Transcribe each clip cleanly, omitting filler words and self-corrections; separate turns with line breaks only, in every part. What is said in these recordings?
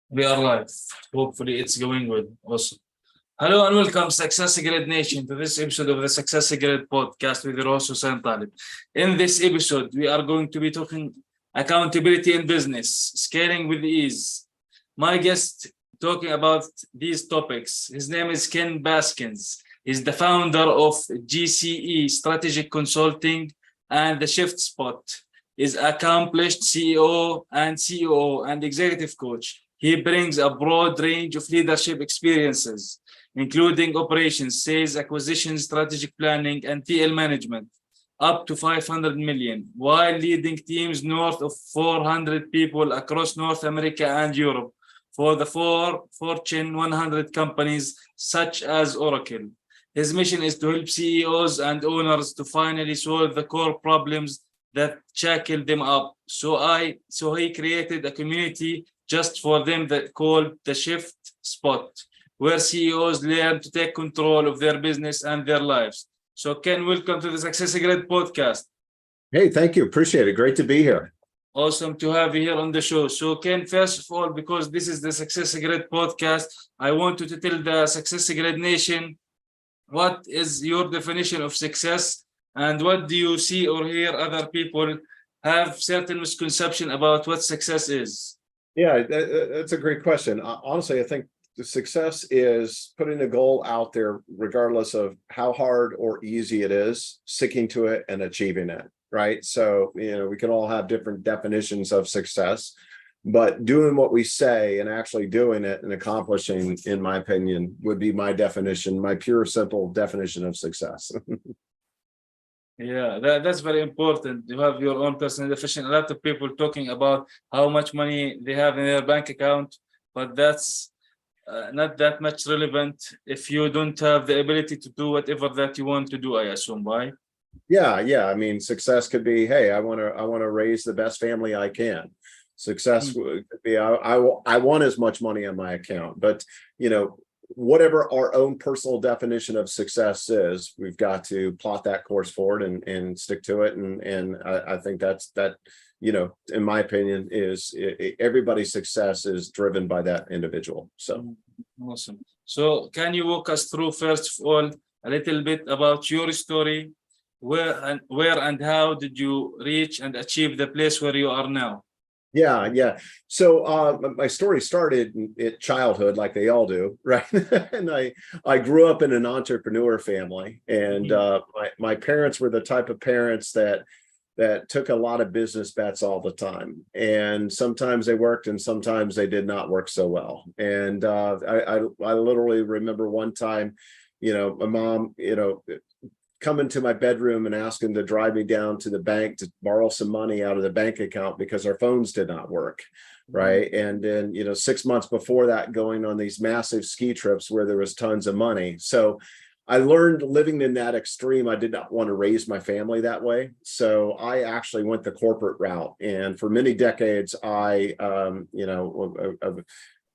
We are live. Hopefully, it's going good. Awesome. Hello and welcome, SuccessGrid Nation, to this episode of the SuccessGrid podcast with your host, Hussein Talib. In this episode, we are going to be talking accountability in business, scaling with ease. My guest talking about these topics, his name is Ken Paskins. He's the founder of GCE Strategic Consulting and the Shift Spot. Is accomplished CEO and COO and executive coach. He brings a broad range of leadership experiences, including operations, sales, acquisition, strategic planning, and TL management, up to 500 million, while leading teams north of 400 people across North America and Europe for the four Fortune 100 companies such as Oracle. His mission is to help CEOs and owners to finally solve the core problems that shackled them up. So he created a community just for them that called the Shift Spot, where CEOs learn to take control of their business and their lives. So Ken, welcome to the SuccessGrid podcast.
Hey, thank you. Appreciate it. Great to be here.
Awesome to have you here on the show. So Ken, first of all, because this is the SuccessGrid podcast, I want you to tell the SuccessGrid Nation, what is your definition of success? And what do you see or hear other people have certain misconception about what success is?
Yeah, that's a great question. Honestly, I think the success is putting a goal out there, regardless of how hard or easy it is, sticking to it and achieving it, right? So, we can all have different definitions of success, but doing what we say and actually doing it and accomplishing, in my opinion, would be my definition, my pure, simple definition of success.
Yeah, that's very important. You have your own personal definition. A lot of people talking about how much money they have in their bank account, but that's not that much relevant if you don't have the ability to do whatever that you want to do, I assume, right?
Yeah. I mean, success could be, hey, I want to raise the best family I can. Success could be, I want as much money on my account, but whatever our own personal definition of success is, we've got to plot that course forward and stick to it. And I think that, in my opinion, is everybody's success is driven by that individual. So
awesome. So can you walk us through, first of all, a little bit about your story? Where and how did you reach and achieve the place where you are now?
Yeah. So my story started in childhood, like they all do, right? And I grew up in an entrepreneur family, and my parents were the type of parents that took a lot of business bets all the time, and sometimes they worked and sometimes they did not work so well. And I literally remember one time, my mom, come into my bedroom and asking to drive me down to the bank to borrow some money out of the bank account because our phones did not work, right? And then 6 months before that, going on these massive ski trips where there was tons of money. So I learned, living in that extreme, I did not want to raise my family that way. So I actually went the corporate route, and for many decades I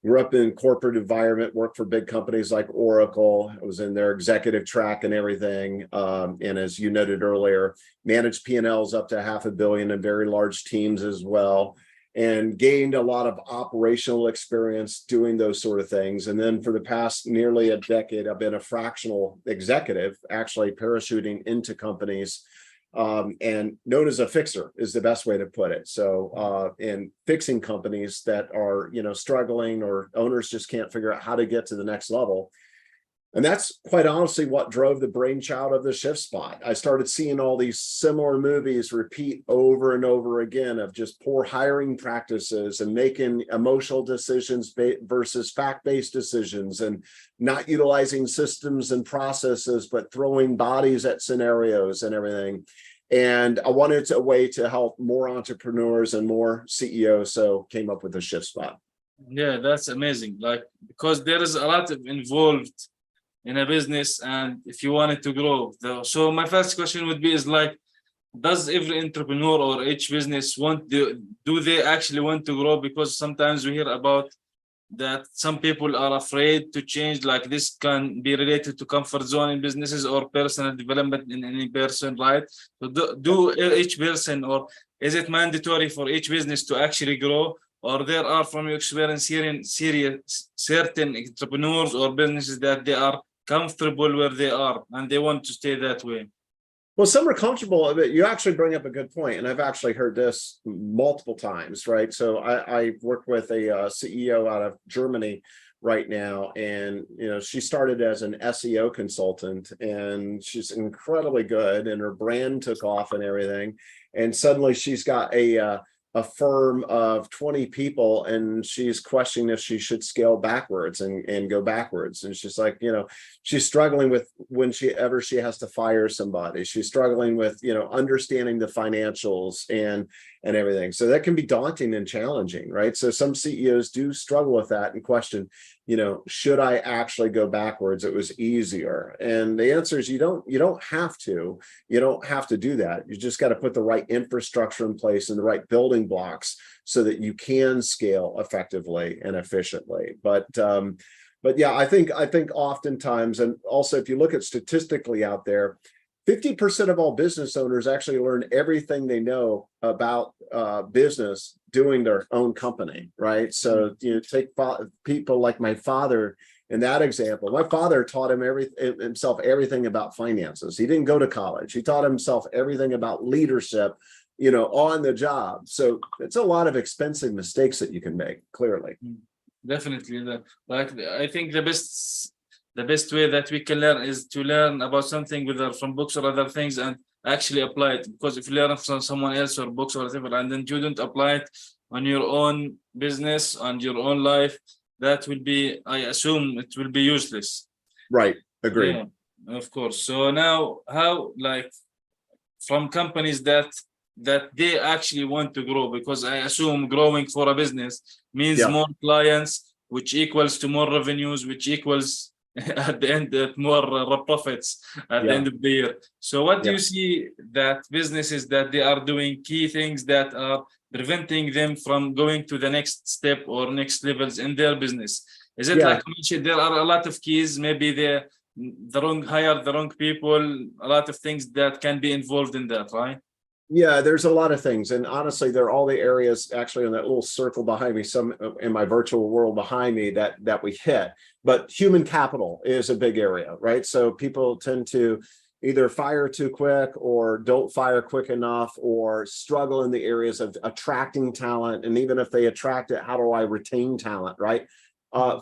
grew up in corporate environment, worked for big companies like Oracle. I was in their executive track and everything. And as you noted earlier, managed P&Ls up to $500 million in very large teams as well, and gained a lot of operational experience doing those sort of things. And then for the past nearly a decade, I've been a fractional executive, actually parachuting into companies, and known as a fixer is the best way to put it. So in fixing companies that are struggling, or owners just can't figure out how to get to the next level. And that's quite honestly what drove the brainchild of the Shift Spot. I started seeing all these similar movies repeat over and over again of just poor hiring practices and making emotional decisions versus fact-based decisions, and not utilizing systems and processes, but throwing bodies at scenarios and everything. And I wanted a way to help more entrepreneurs and more CEOs, so came up with the Shift Spot.
Yeah, that's amazing. Because there is a lot of involved in a business, and if you want it to grow. So my first question would be does every entrepreneur or each business do they actually want to grow? Because sometimes we hear about that some people are afraid to change, like this can be related to comfort zone in businesses or personal development in any person, right? So do each person, or is it mandatory for each business to actually grow, or there are, from your experience here in serious certain entrepreneurs or businesses that they are comfortable where they are and they want to stay that way?
Well, some are comfortable, but you actually bring up a good point, and I've actually heard this multiple times, right? So I work with a CEO out of Germany right now, and she started as an SEO consultant, and she's incredibly good, and her brand took off and everything, and suddenly she's got a firm of 20 people, and she's questioning if she should scale backwards and go backwards. And she's like, she's struggling with when she has to fire somebody. She's struggling with, understanding the financials and everything. So that can be daunting and challenging, right? So some CEOs do struggle with that and question, should I actually go backwards? It was easier. And the answer is you don't have to do that. You just got to put the right infrastructure in place and the right building blocks so that you can scale effectively and efficiently. But yeah, I think oftentimes, and also if you look at statistically out there, 50% of all business owners actually learn everything they know about business doing their own company, right? So take people like my father in that example. My father taught himself everything about finances. He didn't go to college. He taught himself everything about leadership, on the job. So it's a lot of expensive mistakes that you can make, clearly.
Definitely. I think the best way that we can learn is to learn about something, whether from books or other things, and actually apply it. Because if you learn from someone else or books or whatever, and then you don't apply it on your own business and your own life, that will be, I assume, it will be useless.
Right. Agreed.
Yeah, of course. So now, how, like, from companies that they actually want to grow, because I assume growing for a business means more clients, which equals to more revenues, which equals at the end more profits at the end of the year. So what do you see that businesses that they are doing key things that are preventing them from going to the next step or next levels in their business? Is it like you mentioned, there are a lot of keys, maybe the wrong people, a lot of things that can be involved in that, right?
Yeah, there's a lot of things. And honestly, they're all the areas actually in that little circle behind me, some in my virtual world behind me that we hit. But human capital is a big area, right? So people tend to either fire too quick or don't fire quick enough, or struggle in the areas of attracting talent. And even if they attract it, how do I retain talent, right?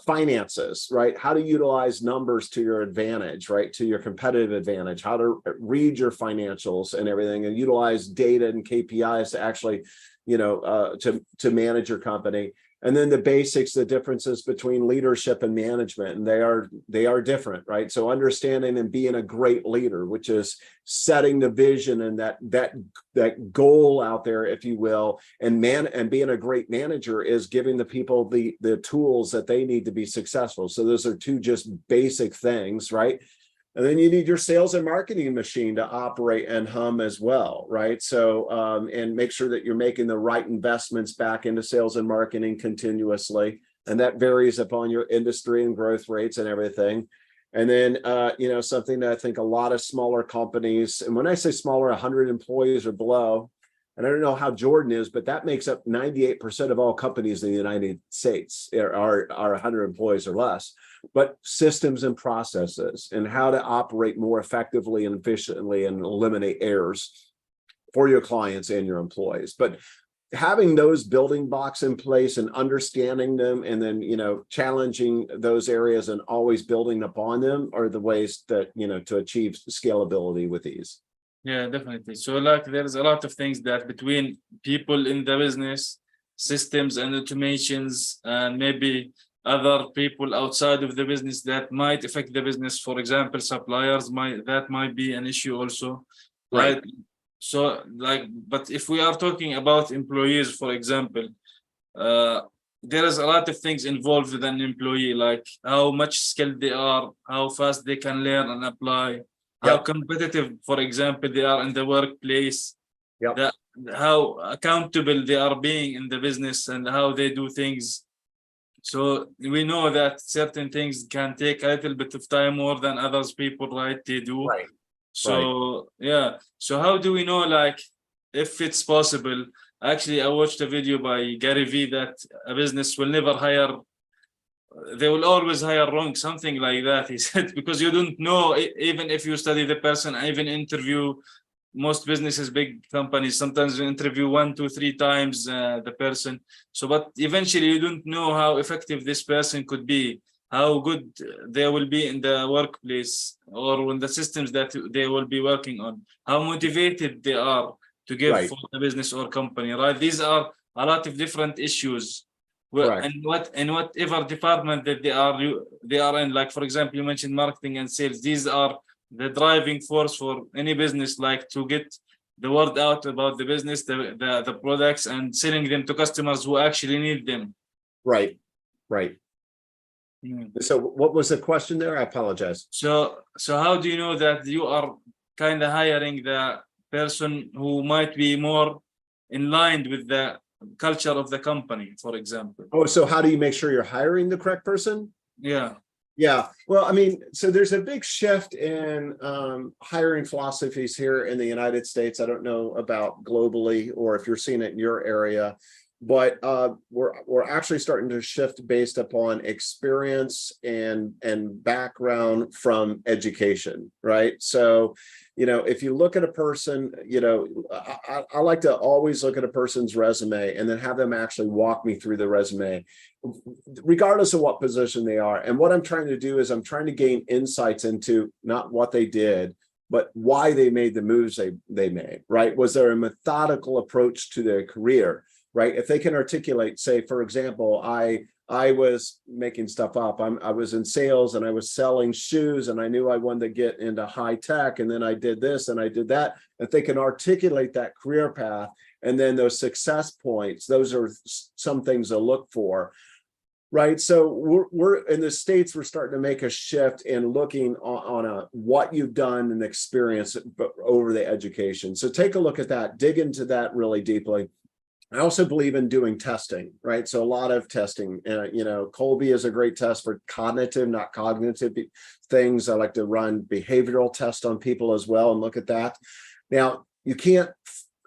Finances, right? How to utilize numbers to your advantage, right? To your competitive advantage, how to read your financials and everything, and utilize data and KPIs to actually, to manage your company. And then the basics, the differences between leadership and management, and they are different, right? So understanding and being a great leader, which is setting the vision and that goal out there, if you will, and being a great manager is giving the people the tools that they need to be successful. So those are two just basic things, right? And then you need your sales and marketing machine to operate and hum as well, right? So, and make sure that you're making the right investments back into sales and marketing continuously. And that varies upon your industry and growth rates and everything. And then, something that I think a lot of smaller companies, and when I say smaller, 100 employees or below, and I don't know how Jordan is, but that makes up 98% of all companies in the United States are 100 employees or less. But systems and processes and how to operate more effectively and efficiently and eliminate errors for your clients and your employees. But having those building blocks in place and understanding them, and then, challenging those areas and always building upon them are the ways that, to achieve scalability with ease.
Yeah, definitely. So like there's a lot of things that between people in the business, systems and automations, and maybe other people outside of the business that might affect the business. For example, suppliers might be an issue also. Right. So but if we are talking about employees, for example, there is a lot of things involved with an employee, like how much skilled they are, how fast they can learn and apply, how competitive, for example, they are in the workplace, how accountable they are being in the business, and how they do things So we know that certain things can take a little bit of time more than others people, right? They do.
Right.
So yeah. So how do we know, like, if it's possible? Actually, I watched a video by Gary Vee that a business will never hire, they will always hire wrong, something like that. He said, because you don't know, even if you study the person, even interview, most businesses, big companies, sometimes you interview 1, 2, 3 times the person. So, but eventually you don't know how effective this person could be, how good they will be in the workplace or in the systems that they will be working on, how motivated they are to give
Right.
for the business or company, right? These are a lot of different issues.
Correct.
And whatever department that they are in, like for example, you mentioned marketing and sales. These are the driving force for any business, like to get the word out about the business, the products, and selling them to customers who actually need them.
Right. Right. So what was the question there? I apologize.
So how do you know that you are kind of hiring the person who might be more in line with the culture of the company, for example?
Oh, so how do you make sure you're hiring the correct person?
Yeah.
Yeah, well, I mean, so there's a big shift in hiring philosophies here in the United States. I don't know about globally or if you're seeing it in your area, but we're actually starting to shift based upon experience and background from education, right? So, you know, if you look at a person, you know, I like to always look at a person's resume and then have them actually walk me through the resume, regardless of what position they are. And what I'm trying to do is I'm trying to gain insights into not what they did, but why they made the moves they made, right? Was there a methodical approach to their career, right? If they can articulate, say, for example, I was making stuff up. I was in sales and I was selling shoes and I knew I wanted to get into high tech. And then I did this and I did that. If they can articulate that career path and then those success points, those are some things to look for. Right. So we're in the States, we're starting to make a shift in looking on what you've done and experience over the education. So take a look at that, dig into that really deeply. I also believe in doing testing, right? So a lot of testing, you know, Colby is a great test for cognitive, not cognitive things. I like to run behavioral tests on people as well and look at that. Now, you can't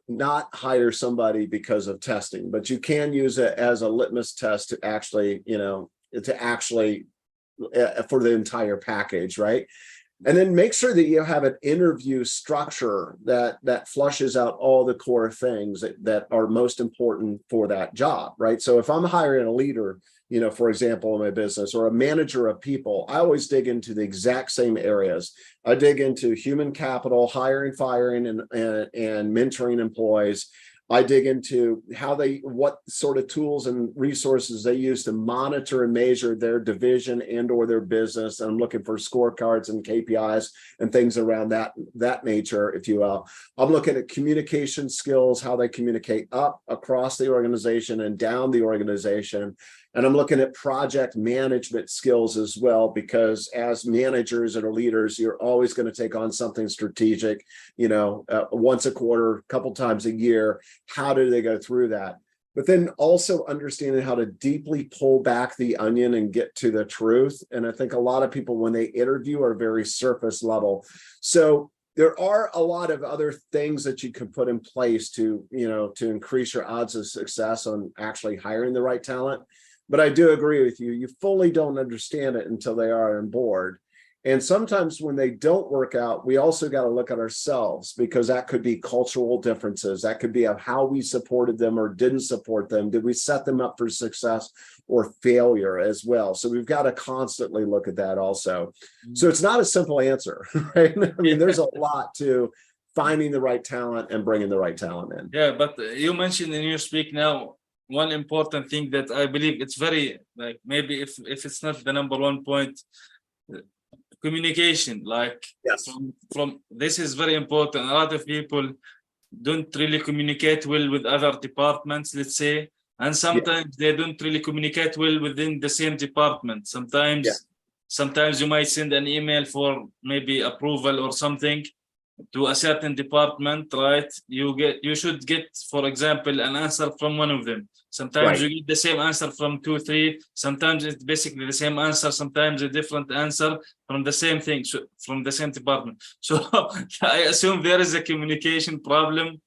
not hire somebody because of testing, but you can use it as a litmus test to actually, you know, for the entire package, right? And then make sure that you have an interview structure that flushes out all the core things that are most important for that job, right? So if I'm hiring a leader, you know, for example, in my business, or a manager of people, I always dig into the exact same areas. I dig into human capital, hiring, firing, and mentoring employees. I dig into what sort of tools and resources they use to monitor and measure their division and or their business. And I'm looking for scorecards and KPIs and things around that nature, if you will. I'm looking at communication skills, how they communicate up across the organization and down the organization. And I'm looking at project management skills as well, because as managers and leaders, you're always going to take on something strategic, you know, once a quarter, a couple times a year. How do they go through that? But then also understanding how to deeply pull back the onion and get to the truth. And I think a lot of people, when they interview, are very surface level. So there are a lot of other things that you can put in place to, you know, to increase your odds of success on actually hiring the right talent. But I do agree with you. You fully don't understand it until they are on board. And sometimes when they don't work out, we also got to look at ourselves, because that could be cultural differences. That could be of how we supported them or didn't support them. Did we set them up for success or failure as well? So we've got to constantly look at that also. So it's not a simple answer, right? I mean, there's a lot to finding the right talent and bringing the right talent in.
Yeah, but you mentioned in your speak now, one important thing that I believe it's very, like, maybe if it's not the number one point, communication. Like,
yes,
from this is very important. A lot of people don't really communicate well with other departments, let's say, and sometimes they don't really communicate well within the same department. Sometimes you might send an email for maybe approval or something, to a certain department, right? You should get, for example, an answer from one of them. Sometimes
Right.
you get the same answer from 2, 3. Sometimes it's basically the same answer. Sometimes a different answer from the same thing, so from the same department. So I assume there is a communication problem.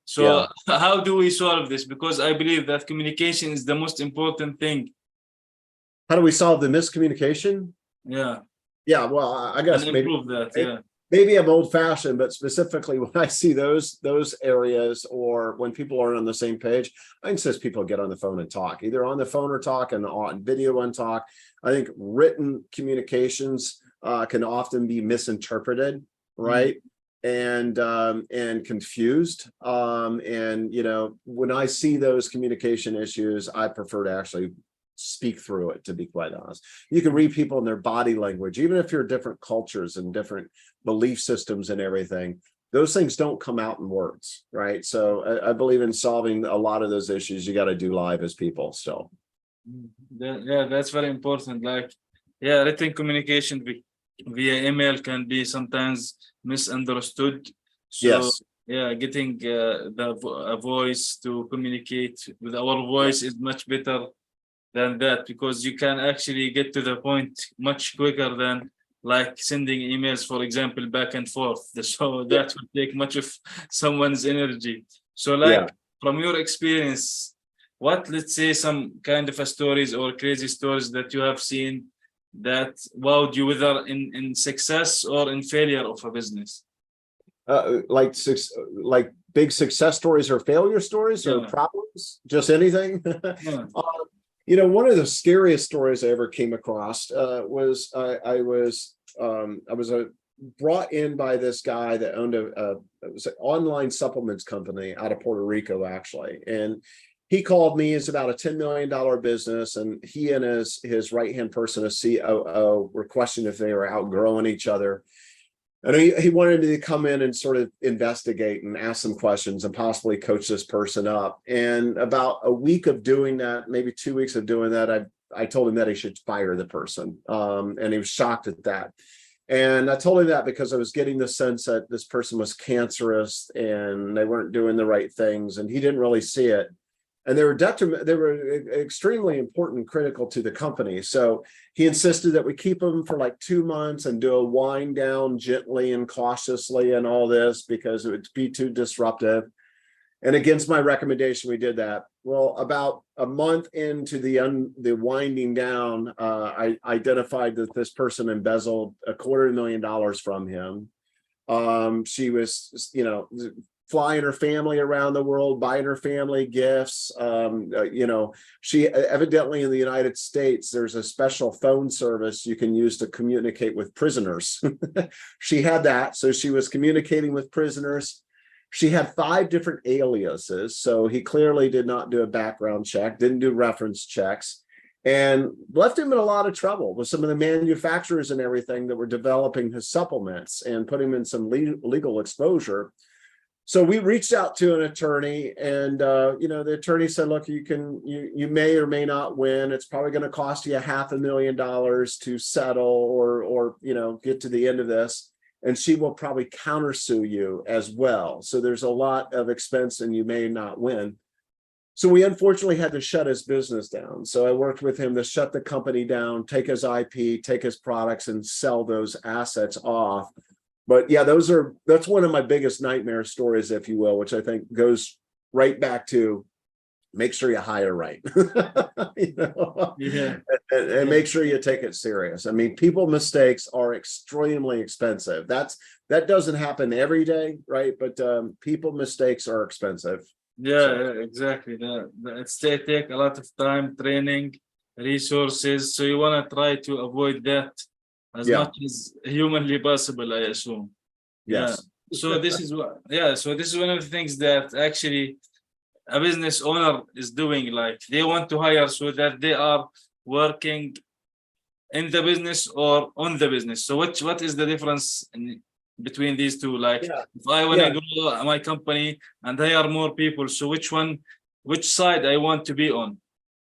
So
Yeah.
how do we solve this? Because I believe that communication is the most important thing.
How do we solve the miscommunication?
Yeah,
Yeah, well, I
and
guess
improve that. Yeah.
maybe I'm old fashioned, but specifically when I see those areas, or when people aren't on the same page, I insist people get on the phone and talk, either on the phone or talk, and on video and talk. I think written communications can often be misinterpreted, right? And confused. And when I see those communication issues, I prefer to actually speak through it, to be quite honest. You can read people in their body language, even if you're different cultures and different belief systems and everything. Those things don't come out in words, right? So I believe in solving a lot of those issues. You got to do live as people still.
Yeah, that's very important. Like, yeah, written communication via email can be sometimes misunderstood. So
Yes.
yeah, getting a voice to communicate with our voice is much better than that, because you can actually get to the point much quicker than like sending emails, for example, back and forth. So that would take much of someone's energy. So
Yeah.
like, from your experience, what, let's say, some kind of a stories or crazy stories that you have seen that wowed you, whether in success or in failure of a business?
Like big success stories or failure stories or problems, just anything.
Yeah.
One of the scariest stories I ever came across was I was brought in by this guy that owned it was an online supplements company out of Puerto Rico, actually. And he called me. It's about a $10 million business, and he and his right-hand person, a COO, were questioning if they were outgrowing each other. And he wanted me to come in and sort of investigate and ask some questions and possibly coach this person up. And about a week of doing that, maybe 2 weeks of doing that, I told him that he should fire the person. And he was shocked at that. And I told him that because I was getting the sense that this person was cancerous and they weren't doing the right things, and he didn't really see it. And they were extremely important and critical to the company. So he insisted that we keep them for like 2 months and do a wind down gently and cautiously and all this, because it would be too disruptive. And against my recommendation, we did that. Well, about a month into the winding down, I identified that this person embezzled $250,000 from him. She was, flying her family around the world, buying her family gifts. She evidently, in the United States, there's a special phone service you can use to communicate with prisoners. She had that. So she was communicating with prisoners. She had 5 different aliases. So he clearly did not do a background check, didn't do reference checks, and left him in a lot of trouble with some of the manufacturers and everything that were developing his supplements, and put him in some legal exposure. So we reached out to an attorney, and the attorney said, "Look, you may or may not win. It's probably going to cost you $500,000 to settle, or get to the end of this, and she will probably countersue you as well. So there's a lot of expense, and you may not win." So we unfortunately had to shut his business down. So I worked with him to shut the company down, take his IP, take his products, and sell those assets off. But yeah, that's one of my biggest nightmare stories, if you will, which I think goes right back to make sure you hire right.
Yeah.
And make sure you take it serious. I mean, people mistakes are extremely expensive. That doesn't happen every day, right? But people mistakes are expensive.
Yeah, exactly. It's take a lot of time, training, resources. So you want to try to avoid that as much as humanly possible, I assume.
Yes.
Yeah. So this is one of the things that actually a business owner is doing. Like, they want to hire so that they are working in the business or on the business. So what is the difference between these two? Like, if I want to grow my company and hire more people, so which side I want to be on?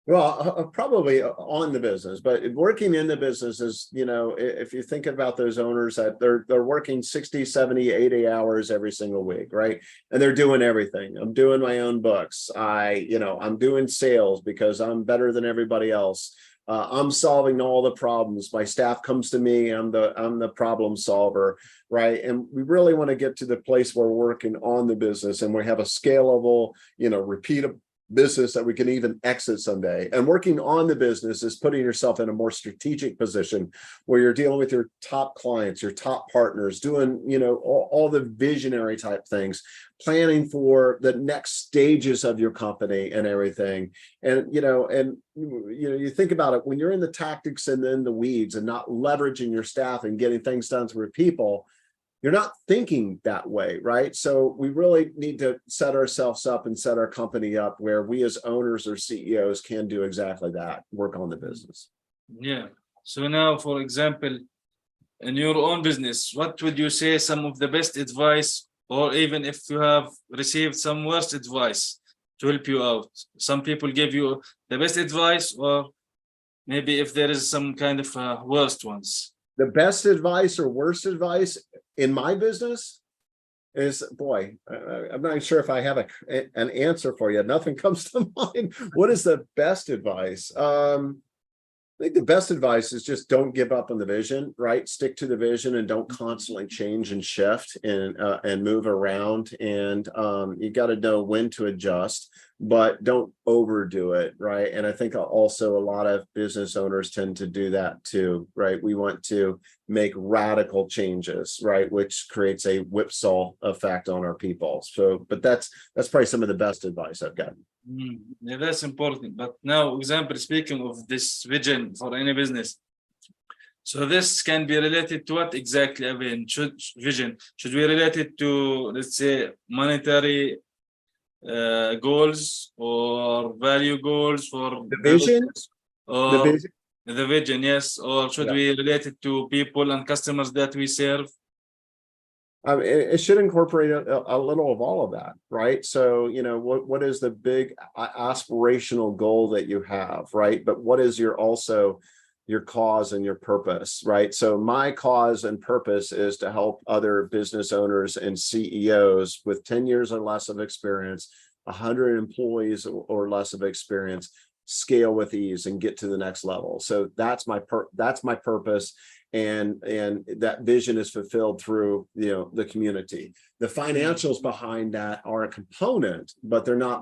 Well, probably on the business, but working in the business is, if you think about those owners that they're working 60, 70, 80 hours every single week, right? And they're doing everything. I'm doing my own books. I'm doing sales because I'm better than everybody else. I'm solving all the problems. My staff comes to me. I'm the problem solver, right? And we really want to get to the place where we're working on the business and we have a scalable, repeatable business that we can even exit someday. And working on the business is putting yourself in a more strategic position where you're dealing with your top clients, your top partners, doing, all the visionary type things, planning for the next stages of your company and everything. And, you think about it, when you're in the tactics and then the weeds and not leveraging your staff and getting things done through people, you're not thinking that way, right? So we really need to set ourselves up and set our company up where we as owners or CEOs can do exactly that, work on the business.
Yeah. So now, for example, in your own business, what would you say some of the best advice, or even if you have received some worst advice to help you out? Some people give you the best advice, or maybe if there is some kind of worst ones.
The best advice or worst advice in my business is, boy, I'm not sure if I have an answer for you. Nothing comes to mind. What is the best advice? I think the best advice is just don't give up on the vision, right? Stick to the vision and don't constantly change and shift and move around. And you got to know when to adjust, but don't overdo it, right? And I think also a lot of business owners tend to do that too, right? We want to make radical changes, right? Which creates a whipsaw effect on our people. So, but that's probably some of the best advice I've gotten.
Yeah, that's important. But now, example, speaking of this vision for any business, so this can be related to what exactly? I mean, should we relate it to, let's say, monetary goals or value goals for
The vision,
or
the vision.
the vision, yes, or should we relate it to people and customers that we serve?
It should incorporate a little of all of that, right? So, what is the big aspirational goal that you have, right? But what is your cause and your purpose, right? So my cause and purpose is to help other business owners and CEOs with 10 years or less of experience, 100 employees or less of experience, scale with ease and get to the next level. So that's my purpose. And that vision is fulfilled through the community. The financials behind that are a component, but they're not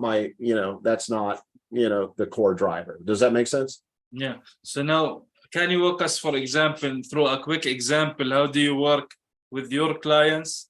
that's not the core driver. Does that make sense?
Yeah. So now, can you walk us, for example, through a quick example? How do you work with your clients?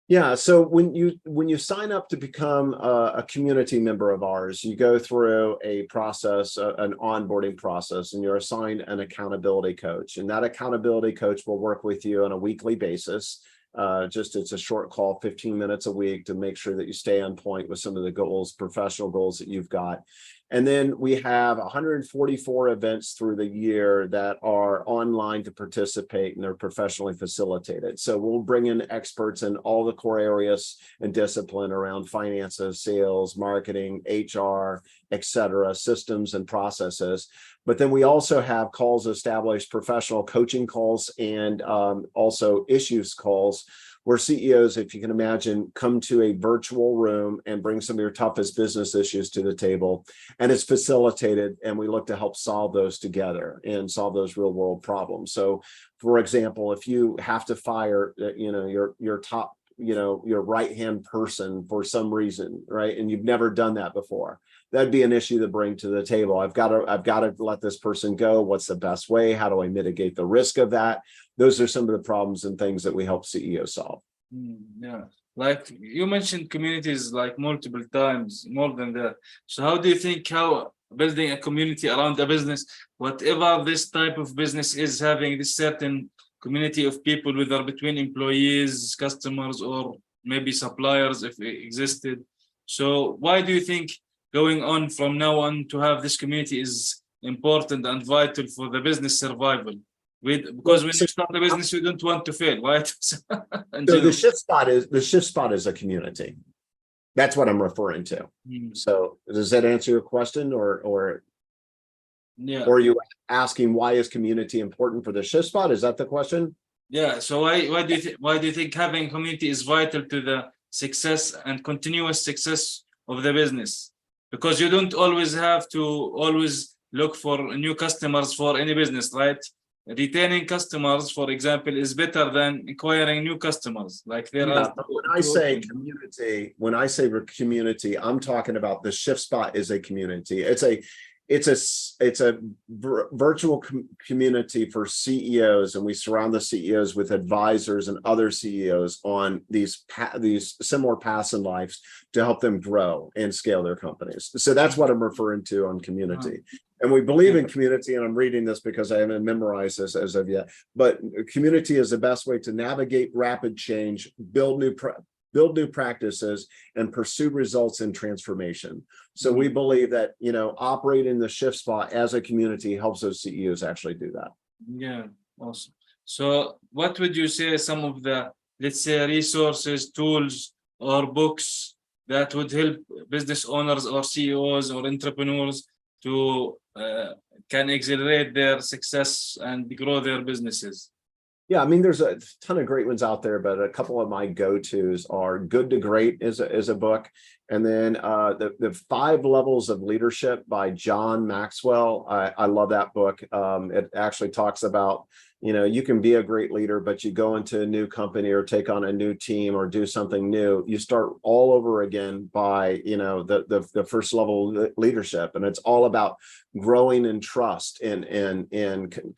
Yeah, so when you sign up to become a community member of ours, you go through a process, an onboarding process, and you're assigned an accountability coach. And that accountability coach will work with you on a weekly basis. It's a short call, 15 minutes a week, to make sure that you stay on point with some of the goals, professional goals that you've got. And then we have 144 events through the year that are online to participate, and they're professionally facilitated. So we'll bring in experts in all the core areas and discipline around finances, sales, marketing, HR, etc., systems and processes. But then we also have calls established, professional coaching calls, and also issues calls, where CEOs, if you can imagine, come to a virtual room and bring some of your toughest business issues to the table. And it's facilitated, and we look to help solve those together and solve those real world problems. So, for example, if you have to fire, your top, your right-hand person for some reason, right? And you've never done that before, that'd be an issue to bring to the table. I've got to let this person go. What's the best way? How do I mitigate the risk of that? Those are some of the problems and things that we help CEOs solve.
Yeah, like you mentioned communities like multiple times, more than that. So how do you think how building a community around a business, whatever this type of business is, having this certain community of people, whether between employees, customers, or maybe suppliers if it existed. So why do you think going on from now on to have this community is important and vital for the business survival? Because when you start a business, you don't want to fail, right?
So the shift spot is a community. That's what I'm referring to. So does that answer your question, or
Yeah.
are you asking why is community important for the shift spot? Is that the question?
Yeah. So why do you think having community is vital to the success and continuous success of the business? Because you don't always have to always look for new customers for any business, right? Retaining customers, for example, is better than acquiring new customers. Like there
Yeah,
are
but when I say community, I'm talking about the shift spot is a community. It's a virtual community for CEOs, and we surround the CEOs with advisors and other CEOs on these similar paths in life to help them grow and scale their companies. So that's what I'm referring to on community. And we believe in community, and I'm reading this because I haven't memorized this as of yet, but community is the best way to navigate rapid change, build new practices, and pursue results in transformation. So we believe that, operating the shift spot as a community helps those CEOs actually do that.
Yeah, awesome. So what would you say some of the, let's say, resources, tools, or books that would help business owners or CEOs or entrepreneurs to can accelerate their success and grow their businesses?
Yeah, I mean, there's a ton of great ones out there, but a couple of my go-tos are Good to Great is a book. And then the 5 Levels of Leadership by John Maxwell. I love that book. It actually talks about, you can be a great leader, but you go into a new company or take on a new team or do something new. You start all over again by, the first level of leadership. And it's all about growing in trust and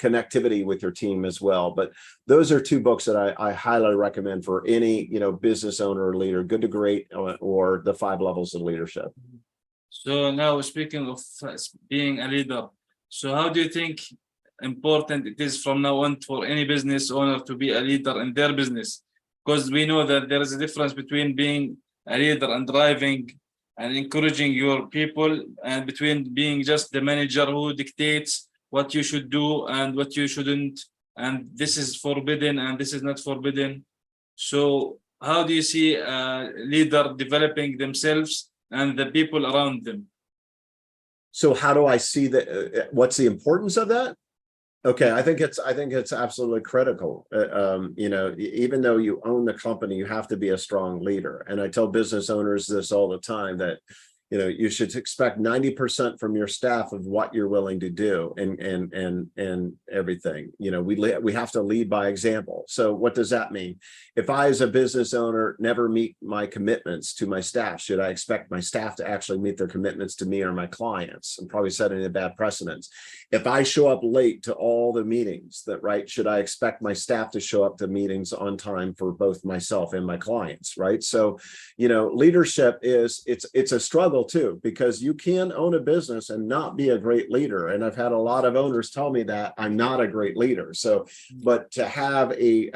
connectivity with your team as well. But those are 2 books that I highly recommend for any, business owner or leader, Good to Great or the 5 Levels of Leadership.
So now speaking of being a leader, so how do you think important it is from now on for any business owner to be a leader in their business? Because we know that there is a difference between being a leader and driving and encouraging your people, and between being just the manager who dictates what you should do and what you shouldn't, and this is forbidden and this is not forbidden. So how do you see a leader developing themselves and the people around them?
So how do I see that? What's the importance of that? Okay, I think it's absolutely critical. Even though you own the company, you have to be a strong leader. And I tell business owners this all the time, that you should expect 90% from your staff of what you're willing to do and everything. We have to lead by example. So what does that mean? If I, as a business owner, never meet my commitments to my staff, should I expect my staff to actually meet their commitments to me or my clients? I'm probably setting a bad precedence. If I show up late to all the meetings, should I expect my staff to show up to meetings on time for both myself and my clients, right? So, leadership it's a struggle too, because you can own a business and not be a great leader. And I've had a lot of owners tell me that I'm not a great leader. So, but to have a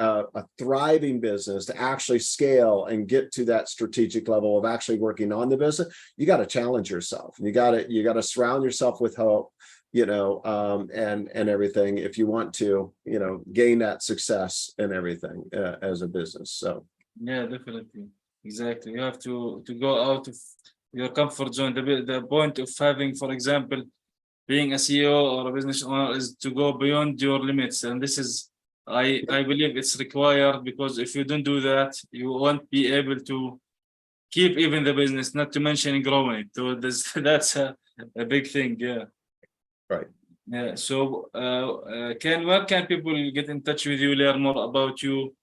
thriving business, to actually scale and get to that strategic level of actually working on the business, you got to challenge yourself. You got to surround yourself with hope, and everything, if you want to, gain that success and everything as a business. So
yeah, definitely. Exactly. You have to go out of your comfort zone. The point of having, for example, being a CEO or a business owner is to go beyond your limits. And this is, I believe it's required, because if you don't do that, you won't be able to keep even the business, not to mention growing it. So that's a big thing. Yeah.
Right.
Yeah. So where can people get in touch with you, learn more about you,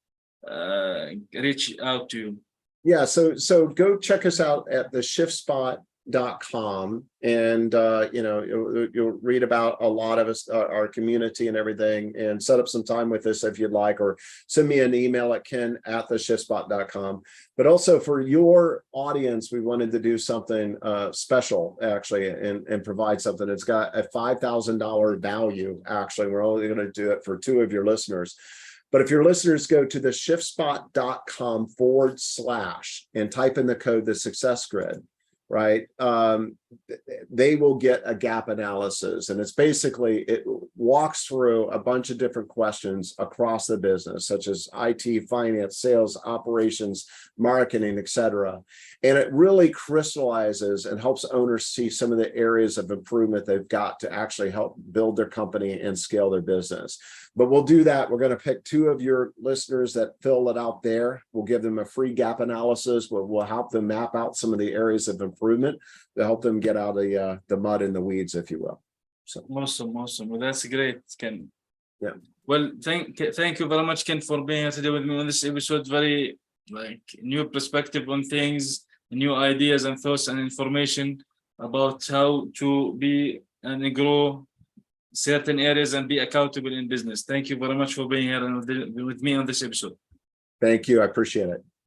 reach out to you?
Yeah, so go check us out at theshiftspot.com, and you'll read about a lot of us, our community and everything, and set up some time with us if you'd like, or send me an email at ken@theshiftspot.com. But also for your audience, we wanted to do something special actually, and provide something. It's got a $5,000 value actually. We're only going to do it for 2 of your listeners. But if your listeners go to theshiftspot.com / and type in the code, the SuccessGrid, right? they will get a gap analysis, and it's basically, it walks through a bunch of different questions across the business, such as IT, finance, sales, operations, marketing, etc. And it really crystallizes and helps owners see some of the areas of improvement they've got to actually help build their company and scale their business. But we'll do that. We're going to pick 2 of your listeners that fill it out there. We'll give them a free gap analysis. We'll help them map out some of the areas of improvement to help them get out of the mud and the weeds, if you will. So
Awesome. Well, that's great, Ken.
Yeah.
Well, thank you very much, Ken, for being here today with me on this episode. Very new perspective on things, new ideas and thoughts and information about how to be and grow certain areas and be accountable in business. Thank you very much for being here and with me on this episode.
thank you. I appreciate it.